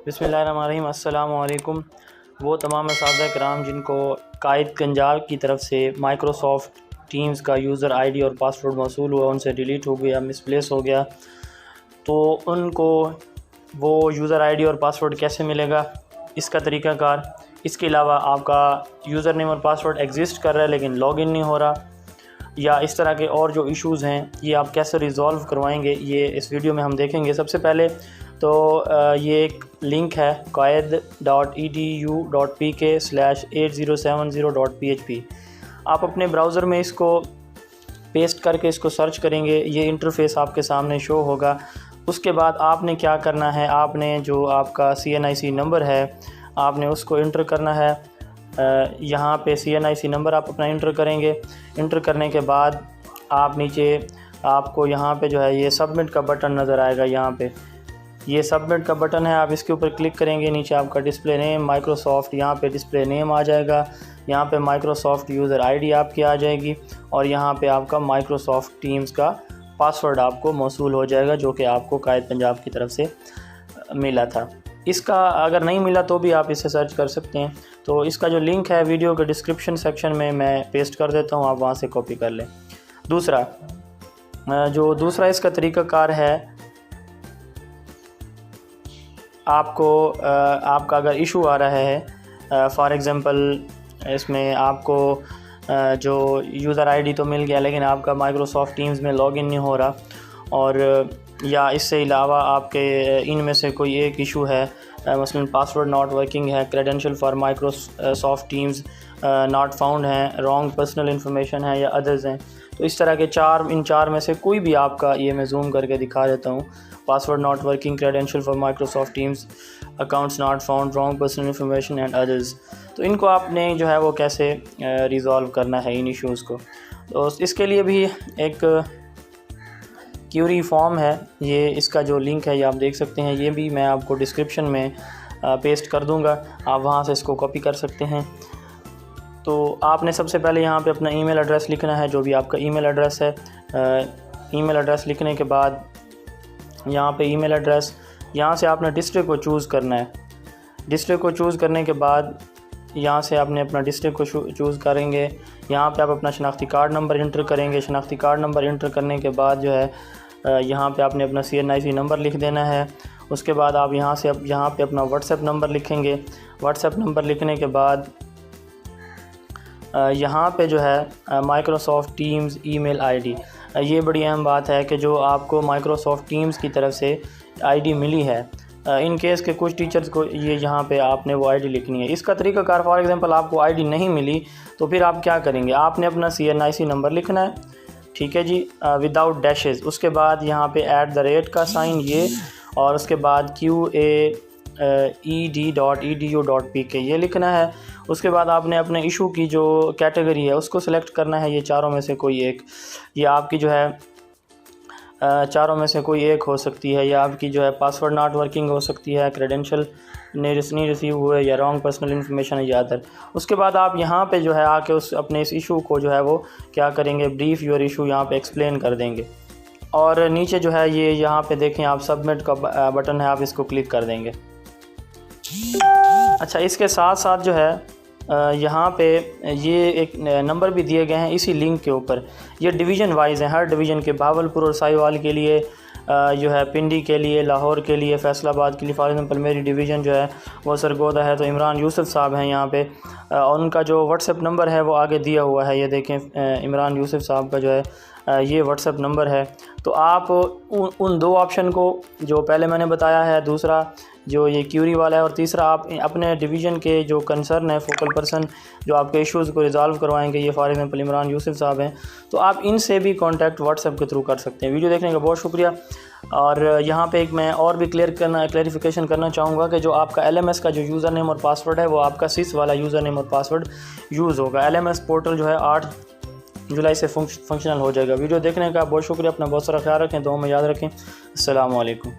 बिस्मिल्लाहिर्रहमानिर्रहीम। अस्सलामु अलैकुम। वो तमाम असातिज़ा किराम जिनको कायद पंजाब की तरफ से माइक्रोसॉफ्ट टीम्स का यूज़र आईडी और पासवर्ड मौसूल हुआ, उनसे डिलीट हो गया, मिसप्लेस हो गया, तो उनको वो यूज़र आईडी और पासवर्ड कैसे मिलेगा, इसका तरीक़ाकार। इसके अलावा आपका यूज़र नेम और पासवर्ड एग्ज़िस्ट कर रहा है लेकिन लॉगिन नहीं हो रहा, या इस तरह के और जो इश्यूज़ हैं ये आप कैसे रिज़ॉल्व करवाएंगे, ये इस वीडियो में हम देखेंगे। सबसे पहले तो ये एक लिंक है qaid.edu.pk/8070.php। आप अपने ब्राउज़र में इसको पेस्ट करके इसको सर्च करेंगे, ये इंटरफेस आपके सामने शो होगा। उसके बाद आपने क्या करना है, आपने जो आपका CNIC नंबर है आपने उसको इंटर करना है। यहाँ पे CNIC नंबर आप अपना इंटर करेंगे। इंटर करने के बाद आप नीचे आपको यहाँ पे जो है ये सबमिट का बटन नज़र आएगा। यहाँ पे ये सबमिट का बटन है, आप इसके ऊपर क्लिक करेंगे। नीचे आपका डिस्प्ले नेम माइक्रोसॉफ्ट, यहाँ पे डिस्प्ले नेम आ जाएगा। यहाँ पे माइक्रोसॉफ्ट यूज़र आईडी आपकी आ जाएगी और यहाँ पे आपका माइक्रोसॉफ्ट टीम्स का पासवर्ड आपको मौसूल हो जाएगा, जो कि आपको कायद पंजाब की तरफ से मिला था। इसका अगर नहीं मिला तो भी आप इसे सर्च कर सकते हैं। तो इसका जो लिंक है वीडियो के डिस्क्रिप्शन सेक्शन में मैं पेस्ट कर देता हूँ, आप वहाँ से कॉपी कर लें। दूसरा इसका तरीक़ाकार है, आपका अगर इशू आ रहा है फॉर एग्ज़ाम्पल, इसमें आपको जो यूज़र आईडी तो मिल गया लेकिन आपका माइक्रोसॉफ्ट टीम्स में लॉगिन नहीं हो रहा, और या इससे अलावा आपके इनमें से कोई एक इशू है, मसलन पासवर्ड नॉट वर्किंग है, credential for Microsoft teams not found है, रॉन्ग पर्सनल इन्फॉर्मेशन है या अदर्स हैं, तो इस तरह के इन चार में से कोई भी आपका, ये मैं जूम करके दिखा देता हूँ, password not working, credential for Microsoft teams, accounts not found, wrong personal information and others. तो इनको आपने जो है वो कैसे रिज़ॉल्व करना है इन इश्यूज़ को। तो इसके लिए भी एक क्यूरी फॉर्म है, ये इसका जो लिंक है ये आप देख सकते हैं, ये भी मैं आपको डिस्क्रिप्शन में पेस्ट कर दूंगा, आप वहाँ से इसको कॉपी कर सकते हैं। तो आपने सबसे पहले यहाँ पे अपना ईमेल एड्रेस लिखना है, जो भी आपका ईमेल एड्रेस है। ईमेल एड्रेस लिखने के बाद यहाँ पे ईमेल एड्रेस, यहाँ से आपने डिस्ट्रिक्ट को चूज़ करना है। डिस्ट्रिक्ट को चूज़ करने के बाद यहाँ से आपने अपना डिस्ट्रिक्ट को चूज़ करेंगे। यहाँ पे आप अपना शनाख्ती कार्ड नंबर इंटर करेंगे। शनाख्ती कार्ड नंबर इंटर करने के बाद जो है यहाँ पे आपने अपना CNIC नंबर लिख देना है। उसके बाद आप यहाँ पे अपना व्हाट्सएप नंबर लिखेंगे। व्हाट्सएप नंबर लिखने के बाद यहाँ पे जो है माइक्रोसॉफ्ट टीम्स ईमेल आईडी, ये बड़ी अहम बात है कि जो आपको माइक्रोसॉफ्ट टीम्स की तरफ से आईडी मिली है, इन केस के कुछ टीचर्स को ये यहाँ पे आपने वो आईडी लिखनी है। इसका तरीक़ाकार, फॉर एग्ज़ाम्पल आपको आईडी नहीं मिली तो फिर आप क्या करेंगे, आपने अपना CNIC नंबर लिखना है, ठीक है जी, विदाउट डैशेस। उसके बाद यहाँ पे @ का साइन ये, और उसके बाद qaed.edu.pk ये लिखना है। उसके बाद आपने अपने इशू की जो कैटेगरी है उसको सिलेक्ट करना है, ये चारों में से कोई एक, ये आपकी जो है चारों में से कोई एक हो सकती है, या आपकी जो है पासवर्ड नॉट वर्किंग हो सकती है, क्रेडेंशियल नहीं रिसीव हुए, या रॉन्ग पर्सनल इन्फॉर्मेशन या अदर। उसके बाद आप यहाँ पे जो है आके अपने इस इशू को जो है वो क्या करेंगे, ब्रीफ योर इशू यहाँ पे एक्सप्लेन कर देंगे। और नीचे जो है ये यहाँ पे देखें आप सबमिट का बटन है, आप इसको क्लिक कर देंगे। अच्छा, इसके साथ साथ जो है यहाँ पे ये एक नंबर भी दिए गए हैं इसी लिंक के ऊपर। ये डिवीज़न वाइज हैं, हर डिवीज़न के, भावलपुर और साहिवाल के लिए जो है, पिंडी के लिए, लाहौर के लिए, फैसलाबाद के लिए। फॉर एग्जांपल मेरी डिवीज़न जो है वो सरगोदा है, तो इमरान यूसुफ साहब हैं यहाँ पे, और उनका जो व्हाट्सएप नंबर है वो आगे दिया हुआ है, ये देखें, इमरान यूसुफ साहब का जो है ये व्हाट्सएप नंबर है। तो आप उन दो ऑप्शन को, जो पहले मैंने बताया है, दूसरा जो ये क्यूरी वाला है, और तीसरा आप अपने डिवीज़न के जो कंसर्न है, फोकल पर्सन जो आपके इश्यूज़ को रिज़ॉल्व करवाएंगे, ये फॉर एग्जांपल इमरान यूसुफ साहब हैं, तो आप इनसे भी कांटेक्ट व्हाट्सएप के थ्रू कर सकते हैं। वीडियो देखने का बहुत शुक्रिया। और यहाँ पे एक मैं और भी क्लैरिफिकेशन करना चाहूँगा कि जो आपका LMS का जो यूज़र नेम और पासवर्ड है वो आपका SIS वाला यूज़र नेम और पासवर्ड यूज़ होगा। LMS पोर्टल जो है 8 जुलाई से फंक्शनल हो जाएगा। वीडियो देखने का बहुत शुक्रिया। अपना बहुत सारा ख्याल रखें, दुआ में याद रखें। अस्सलामु अलैकुम।